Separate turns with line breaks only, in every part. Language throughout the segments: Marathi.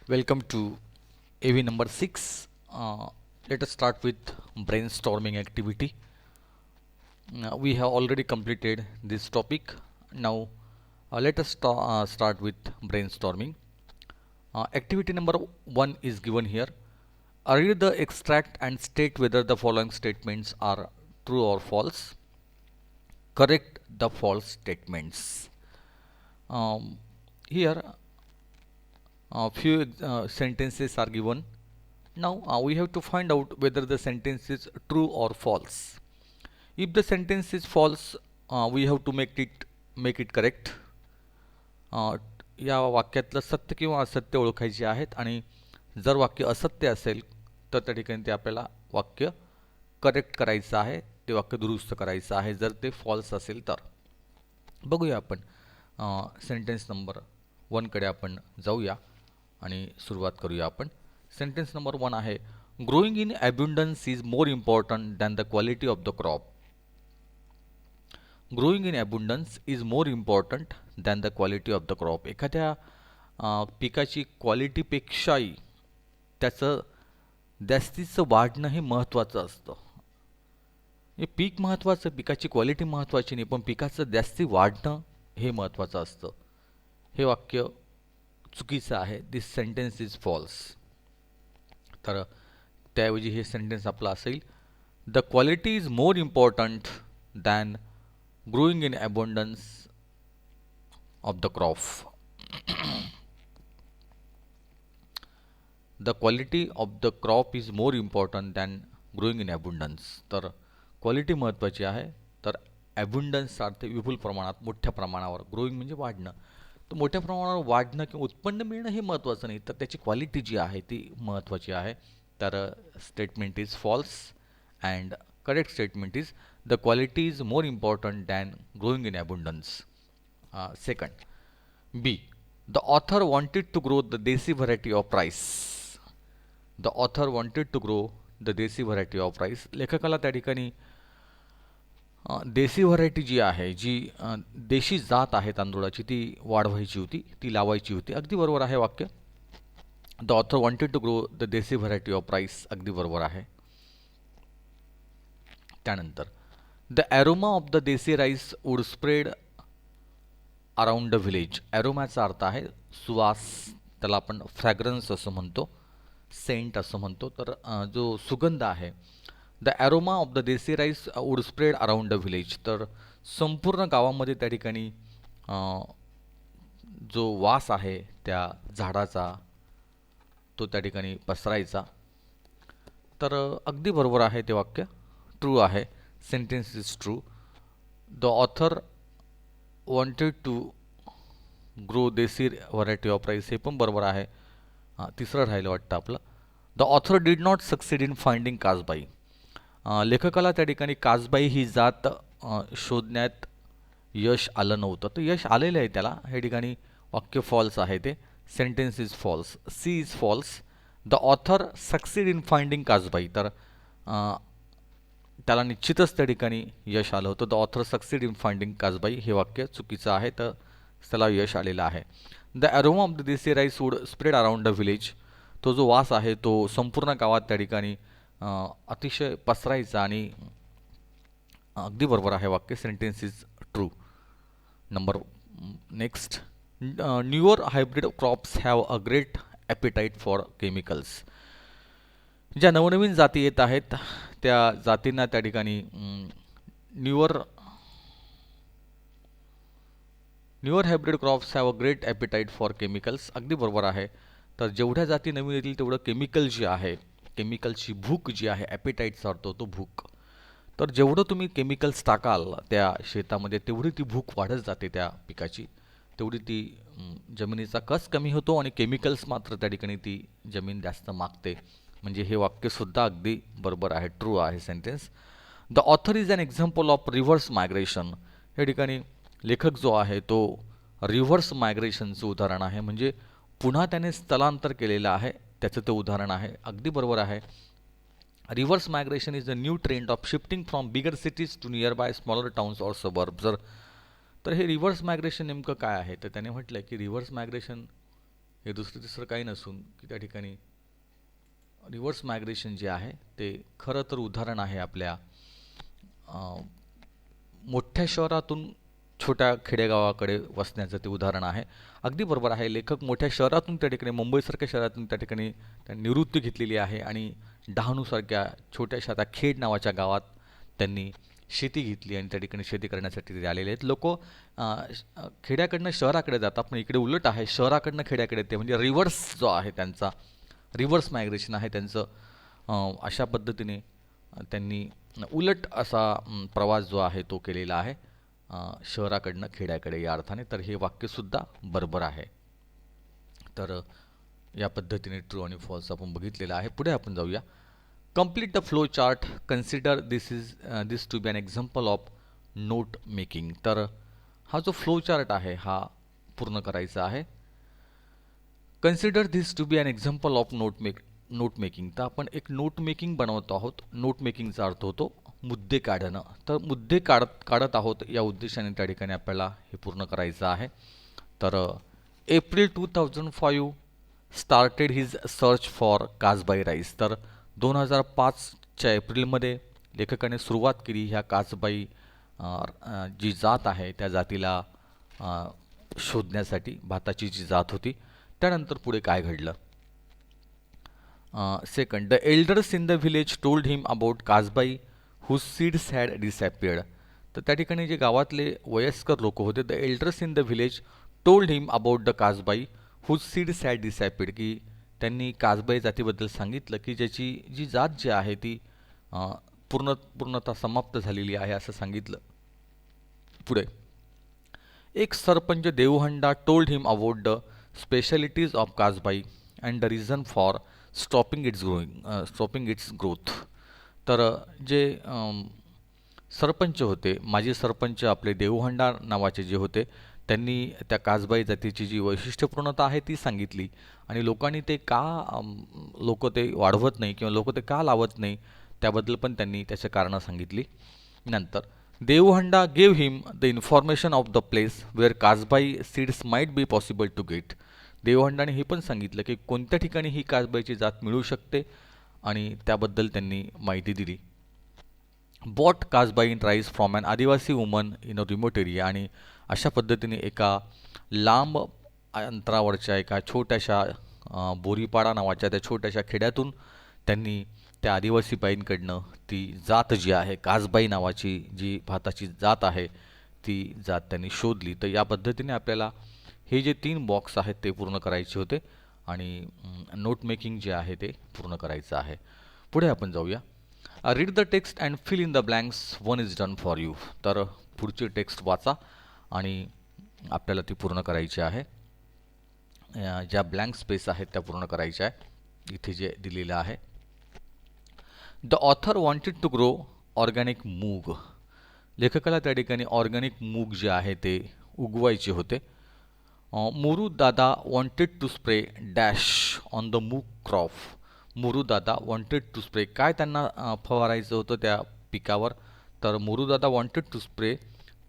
Welcome to AV number 6. Let us start with brainstorming activity. We have already completed this topic. Now, let us start with brainstorming. Activity number 1 is given here. Read the extract and state whether the following statements are true or false. Correct the false statements. Here, a few sentences are given. Now we have to find out whether the sentence is true or false. If the sentence is false, we have to make it correct. या वाक्यातलं सत्य किंवा असत्य ओळखायचे आहेत आणि जर वाक्य असत्य असेल तर त्या ठिकाणी ते आपल्याला वाक्य करेक्ट करायचं आहे, ते वाक्य दुरुस्त करायचं आहे जर ते फॉल्स असेल तर. बघूया आपण सेंटेन्स नंबर 1 कडे आपण जाऊया आणि सुरुवात करूया आपण. सेंटेन्स नंबर 1 आहे, growing in abundance is more important than the quality of the crop. Growing in abundance is more important than the quality of the crop. एखाद्या पिकाची क्वालिटीपेक्षाही त्याचं जास्तीचं वाढणं हे महत्त्वाचं असतं. हे पीक महत्त्वाचं, पिकाची क्वालिटी महत्त्वाची नाही, पण पिकाचं जास्ती वाढणं हे महत्त्वाचं असतं. हे वाक्य चुकीचं आहे. दिस सेंटेन्स इज फॉल्स. तर त्याऐवजी हे सेंटेन्स आपलं असेल, the quality is more important than growing in abundance of the crop. The quality of the crop is more important than growing in abundance. तर क्वालिटी महत्त्वाची आहे, तर ॲब्युंडन्स अर्थ विपुल प्रमाणात, मोठ्या प्रमाणावर. ग्रोईंग म्हणजे वाढणं, तर मोठ्या प्रमाणावर वाढणं किंवा उत्पन्न मिळणं हे महत्त्वाचं नाही, तर त्याची क्वालिटी जी आहे ती महत्त्वाची आहे. तर statement is false and correct statement is the quality is more important than growing in abundance. Second, b, the author wanted to grow the desi variety of rice. The author wanted to grow the desi variety of rice. लेखकाला त्या ठिकाणी देसी व्हरायटी जी आहे, जी देशी जात आहे तांदूळाची, ती वाढवायची होती, ती लावायची होती. अगदी बरोबर आहे वाक्य. The author wanted to grow the desi variety of rice, अगदी बरोबर आहे. त्यानंतर, the aroma of the desi rice would spread around the village. ॲरोमाचा अर्थ आहे सुवास, त्याला आपण फ्रॅग्रन्स असं म्हणतो, सेंट असं म्हणतो. तर जो सुगंध आहे, the aroma of the desi rice would spread around the village. तर संपूर्ण गावामध्ये त्या ठिकाणी जो वास आहे त्या झाडाचा तो त्या ठिकाणी पसरायचा. तर अगदी बरोबर आहे ते वाक्य, ट्रू आहे. Sentence is true. The author wanted to grow desi variety of rice, हे पण बरोबर आहे. तिसरं राहिलं वाटतं आपलं. The author did not succeed in finding Kasbai. लेखकाला त्या ठिकाणी कासबाई ही जात शोधण्यात यश आलं नव्हतं, तर यश आलेलं आहे त्याला. हे ठिकाणी वाक्य फॉल्स आहे ते. Sentence is false. C is false. The author succeed in finding Kasbai. तर त्याला निश्चितच त्या ठिकाणी यश आलं होतं. The author succeed in finding Kasbai, हे वाक्य चुकीचं आहे, तर त्याला यश आलेलं आहे. The aroma of the desi rice would spread around the village. तो जो वास आहे तो संपूर्ण गावात त्या ठिकाणी अतिशय पसरायचा, आणि अगदी बरोबर आहे वाक्य. Sentence is true. Number next, newer hybrid crops have a great appetite for chemicals. ज्या नवनवीन जाती येत आहेत त्या जातींना त्या ठिकाणी newer hybrid crops have a great appetite for chemicals, अगदी बरोबर आहे. तर जेवढ्या जाती नवीन येतील तेवढं केमिकल जी आहे, केमिकलची भूक जी आहे, ॲपिटाईटचा अर्थ होतो भूक. तर जेवढं तुम्ही केमिकल्स टाकाल त्या शेतामध्ये तेवढी ती भूक वाढत जाते त्या पिकाची, तेवढी ती जमिनीचा कस कमी होतो आणि केमिकल्स मात्र त्या ठिकाणी ती जमीन जास्त मागते. म्हणजे हे वाक्यसुद्धा अगदी बरोबर आहे, ट्रू आहे sentence. The author is an example of reverse migration. या ठिकाणी लेखक जो आहे तो रिव्हर्स मायग्रेशनचं उदाहरण आहे, म्हणजे पुन्हा त्याने स्थलांतर केलेलं आहे त्याचं ते उदाहरण आहे. अगदी बरोबर आहे. Reverse migration is a new trend of shifting from bigger cities to nearby smaller towns or suburbs. तर हे रिव्हर्स मायग्रेशन नेमकं काय आहे, तर त्याने म्हटलं की रिव्हर्स मायग्रेशन हे दुसरं तिसरं काही नसून की त्या ठिकाणी रिव्हर्स मायग्रेशन जे आहे ते खरं तर उदाहरण आहे आपल्या मोठ्या शहरातून छोट्या खेडेगावाकडे वसण्याचं ते उदाहरण आहे. अगदी बरोबर आहे. लेखक मोठ्या शहरातून त्या ठिकाणी मुंबईसारख्या शहरातून त्या ठिकाणी त्यांनी निवृत्ती घेतलेली आहे आणि डहाणूसारख्या छोट्याशा त्या खेड नावाच्या गावात त्यांनी शेती घेतली आणि त्या ठिकाणी शेती करण्यासाठी ते आलेले आहेत. लोक खेड्याकडनं शहराकडे जातात, पण इकडे उलट आहे, शहराकडनं खेड्याकडे येते, म्हणजे रिव्हर्स जो आहे त्यांचा रिव्हर्स मायग्रेशन आहे त्यांचं. अशा पद्धतीने त्यांनी उलट असा प्रवास जो आहे तो केलेला आहे शहराकडनं खेड्याकडे या अर्थाने. तर हे वाक्यसुद्धा बरोबर आहे. तर या पद्धतीने ट्रू आणि फॉल्स आपण बघितलेलं आहे. पुढे आपण जाऊया. Complete the flow chart, consider this to be an example of note making. तर हा जो फ्लो चार्ट आहे हा पूर्ण करायचा आहे. Consider this to be an example of note making. तर आपण एक नोट मेकिंग बनवत आहोत. नोट मेकिंगचा अर्थ होतो मुद्दे काढणं. तर मुद्दे काढत आहोत या उद्देशाने त्या ठिकाणी आपल्याला हे पूर्ण करायचं आहे. तर April 2005 started his search for Kasbai rice. तर 2005च्या एप्रिलमध्ये लेखकाने सुरुवात केली ह्या कासबाई जी जात आहे त्या जातीला शोधण्यासाठी, भाताची जी जात होती. त्यानंतर पुढे काय घडलं. Second, the elders in the village told him about Kasbai whose seeds had disappeared. तर त्या ठिकाणी जे गावातले वयस्कर लोक होते, the elders in the village told him about the Kasbai whose seeds had disappeared, की त्यांनी कासबाई जातीबद्दल सांगितलं की ज्याची जी जात जी आहे ती पूर्णतः समाप्त झालेली आहे असं सांगितलं. पुढे, एक sarpanch Devhanda told him about the specialities of Kasbai and the reason for stopping its growth. तर जे सरपंच होते, माजी सरपंच आपले देवहंडा नावाचे जे होते, त्यांनी त्या कासबाई जातीची जी वैशिष्ट्यपूर्णता आहे ती सांगितली आणि लोकांनी ते का लोक ते वाढवत नाही किंवा लोक ते का लावत नाही त्याबद्दल पण त्यांनी त्याची कारणं सांगितली. नंतर Devhanda gave him the information of the place where Kasbai seeds might be possible to get. देवहंडाने हे पण सांगितलं की कोणत्या ठिकाणी ही कासबाईची जात मिळू शकते आणि त्याबद्दल त्यांनी माहिती दिली. Bought कासबाई in rice from an adivasi woman in a remote area. आणि अशा पद्धतीने एका लांब अंतरावरच्या एका छोट्याशा बोरीपाडा नावाच्या त्या छोट्याशा खेड्यातून त्यांनी त्या आदिवासी बाईंकडनं ती जात जी आहे कासबाई नावाची जी भाताची जात आहे ती जात त्यांनी शोधली. तर या पद्धतीने आपल्याला हे जे 3 बॉक्स आहेत ते पूर्ण करायचे होते आणि नोट मेकिंग जे आहे ते पूर्ण करायचं आहे. पुढे आपण जाऊया. Read the text and fill in the blanks, one is done for you. तर पुढची टेक्स्ट वाचा आणि आपल्याला ती पूर्ण करायची आहे. ज्या ब्लँक स्पेस आहेत त्या पूर्ण करायच्या आहे. इथे जे दिलेलं आहे, the author wanted to grow organic moong. लेखकाला त्या ठिकाणी ऑर्गॅनिक मूग जे आहे ते उगवायचे होते. Moru Dada wanted to spray dash on the moong crop. Moru Dada wanted to spray, काय त्यांना फवारायचं होतं त्या पिकावर. तर Moru Dada wanted to spray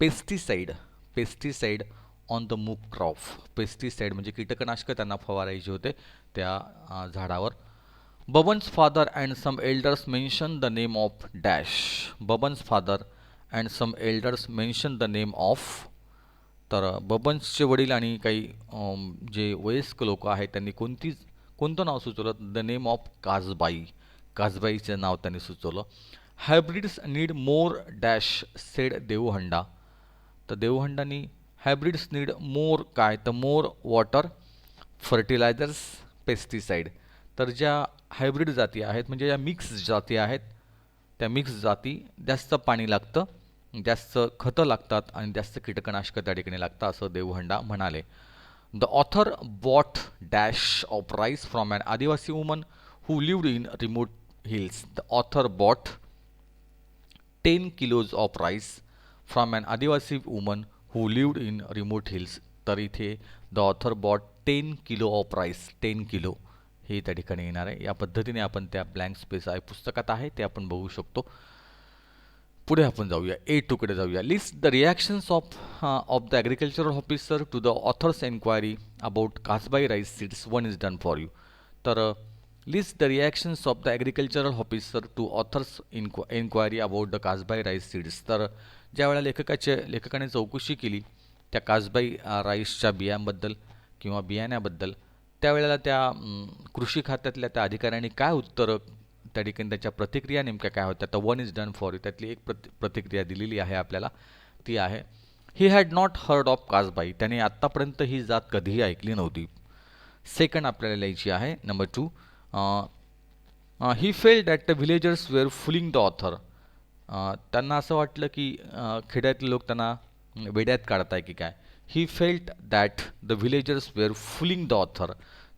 pesticide on the moong crop. Pesticide म्हणजे कीटकनाशक त्यांना फवारायचे होते त्या झाडावर. Baban's father and some elders mention the name of dash. Baban's father and some elders mention the name of. तर बबन्सचे वडील आणि काही जे वयस्क लोक आहेत त्यांनी कोणतं नाव सुचवलं, द नेम ऑफ कासबाई. कासबाईचं नाव त्यांनी सुचवलं. Hybrids need more dash sed देवहंडा. तर देवहंडानी हायब्रिड्स नीड मोर काय, तर मोर वॉटर, फर्टिलायझर्स, पेस्टिसाइड. तर ज्या हायब्रिड जाती आहेत म्हणजे ज्या मिक्स जाती आहेत त्या मिक्स जाती जास्त पाणी लागतं, जास्त खतं लागतात आणि जास्त कीटकनाशकं त्या ठिकाणी लागतात असं देवहंडा म्हणाले. The author bought dash of rice from an adivasi woman who lived in remote hills. The author bought 10 kilos of rice from an adivasi woman who lived in remote hills. तर इथे the author bought 10 kilo of rice, 10 kilo हे त्या ठिकाणी येणार आहे. या पद्धतीने आपण त्या ब्लँक स्पेस आहे पुस्तकात आहे ते आपण बघू शकतो. पुढे आपण जाऊया A2कडे जाऊया. List the reactions of the agricultural officer to the author's enquiry about Kasbai rice seeds. One is done for you. तर list the reactions of the agricultural officer to author's enquiry about the Kasbai rice seeds. तर ज्यावेळेला लेखकाने चौकशी केली त्या कासबाई राईसच्या बियांबद्दल किंवा बियाण्याबद्दल, त्यावेळेला त्या कृषी खात्यातल्या त्या अधिकाऱ्यांनी काय उत्तरं, त्या ठिकाणी त्याच्या प्रतिक्रिया नेमक्या काय होत्या, तर one is done for you त्यातली एक प्रतिक्रिया दिलेली आहे आपल्याला. ती आहे, he had not heard of Kasbai. त्याने आत्तापर्यंत ही जात कधीही ऐकली नव्हती. सेकंड आपल्याला लिहायची आहे number 2. He felt that the villagers were fooling the author. त्यांना असं वाटलं की खेड्यातले लोक त्यांना वेड्यात काढताय की काय. He felt that the villagers were fooling the author.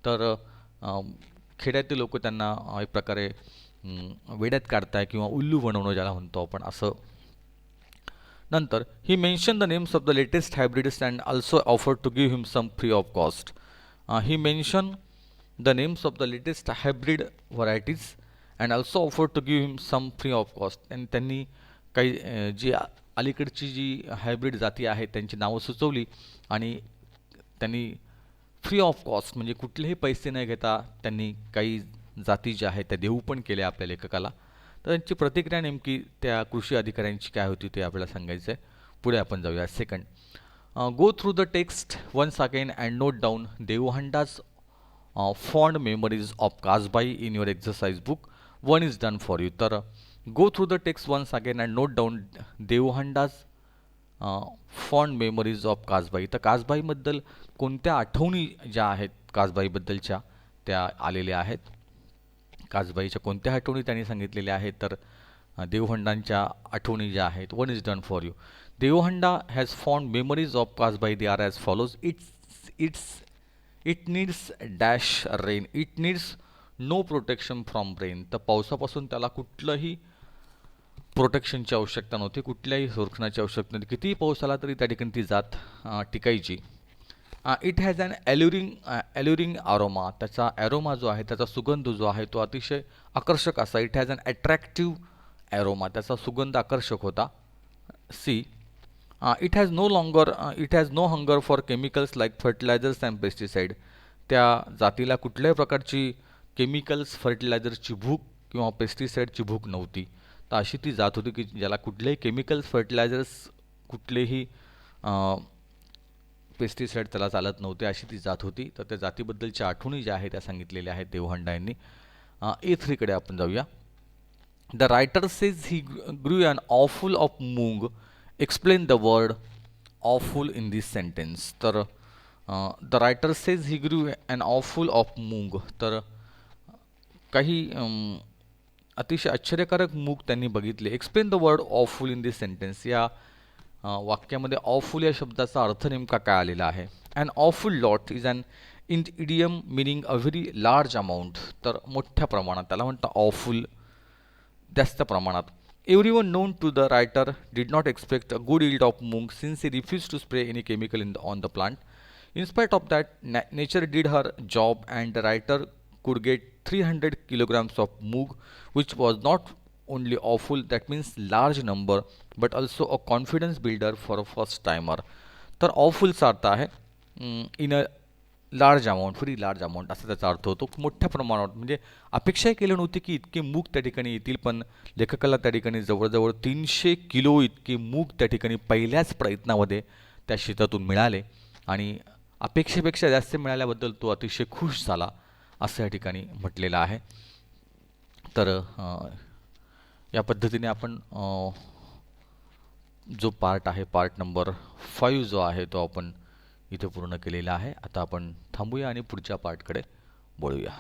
तर खेड्यातील लोक त्यांना एक प्रकारे वेड्यात काढताय किंवा उल्लू बनवणं ज्याला म्हणतो आपण असं. नंतर he mention the names of the latest hybrids and also offer to give him some free of cost. He mention the names of the latest hybrid varieties and also offer to give him some free of cost. आणि त्यांनी काही जी अलीकडची जी हायब्रिड जाती आहेत त्यांची नावं सुचवली आणि त्यांनी फ्री ऑफ कॉस्ट म्हणजे कुठलेही पैसे न घेता त्यांनी काही जाती ज्या आहेत त्या देऊ पण केल्या आपल्या लेखकाला. तर त्यांची प्रतिक्रिया नेमकी त्या कृषी अधिकाऱ्यांची काय होती ते आपल्याला सांगायचं आहे. पुढे आपण जाऊया. Second, go through the text once again and note down Devhanda's fond memories of Kasbai in your exercise book. One is done for you. तर go through the text once again and note down Devhanda's fond memories of Kasbai. तर कासबाईबद्दल कोणत्या आठवणी ज्या आहेत कासबाईबद्दलच्या त्या आलेल्या आहेत. कासबाईच्या कोणत्या आठवणी त्यांनी सांगितलेल्या आहेत, तर देवहंडांच्या आठवणी ज्या आहेत. One is done for you. Devhanda has fond memories of Kasbai. They are as follows. It needs dash rain. It needs no protection from rain. तर पावसापासून त्याला कुठलंही प्रोटेक्शनची आवश्यकता नव्हती, कुठल्याही संरक्षणाची आवश्यकता नव्हती. कितीही पाऊस आला तरी त्या ठिकाणी ती जात टिकायची. It has an alluring aroma. त्याचा ॲरोमा जो आहे, त्याचा सुगंध जो आहे तो अतिशय आकर्षक असा. It has an attractive aroma. त्याचा सुगंध आकर्षक होता. C, it has no hunger for chemicals like fertilisers and pesticide. त्या जातीला कुठल्याही प्रकारची केमिकल्स, फर्टिलायझर्सची भूक किंवा पेस्टिसाइडची भूक नव्हती. तर अशी ती जात होती की ज्याला कुठलेही केमिकल्स, फर्टिलायझर्स, कुठलेही पेस्टिसाइड त्याला चालत नव्हते, अशी ती जात होती. तर त्या जातीबद्दलच्या आठवणी ज्या आहेत त्या सांगितलेल्या आहेत देवहंडा यांनी. A3कडे आपण जाऊया. The writer says he grew an awful of moong. Explain the word awful in this sentence. तर the writer says he grew an awful of moong. तर काही अतिशय आश्चर्यकारक मूग त्यांनी बघितले. Explain the word awful in this sentence. या वाक्यामध्ये ऑफुल या शब्दाचा अर्थ नेमका काय आलेला आहे. And awful lot is an idiom meaning a very large amount. तर मोठ्या प्रमाणात त्याला म्हणतात ऑफुल, जास्त प्रमाणात. Everyone known to the writer did not expect a good yield of moong since he refuse to spray any chemical on the plant. In spite of that, nature did her job and the writer could get 300 kilograms of moog, which was not only awful, that means large number, but also a confidence builder for a first timer. तर awfulचा अर्थ आहे in a large amount, very large amount असा त्याचा अर्थ होतो. मोठ्या प्रमाणात म्हणजे अपेक्षाही केली नव्हती की इतके मूग त्या ठिकाणी येतील, पण लेखकाला त्या ठिकाणी जवळजवळ 300 किलो इतके मूग त्या ठिकाणी पहिल्याच प्रयत्नामध्ये त्या शेतातून मिळाले आणि अपेक्षेपेक्षा जास्त मिळाल्याबद्दल तो अतिशय खुश झाला असं या ठिकाणी म्हटलेलं आहे. तर या पद्धतीने आपण जो पार्ट आहे, पार्ट नंबर 5 जो आहे तो आपण इथे पूर्ण केलेला आहे. आता आपण थांबूया आणि पुढच्या पार्टकडे वळूया.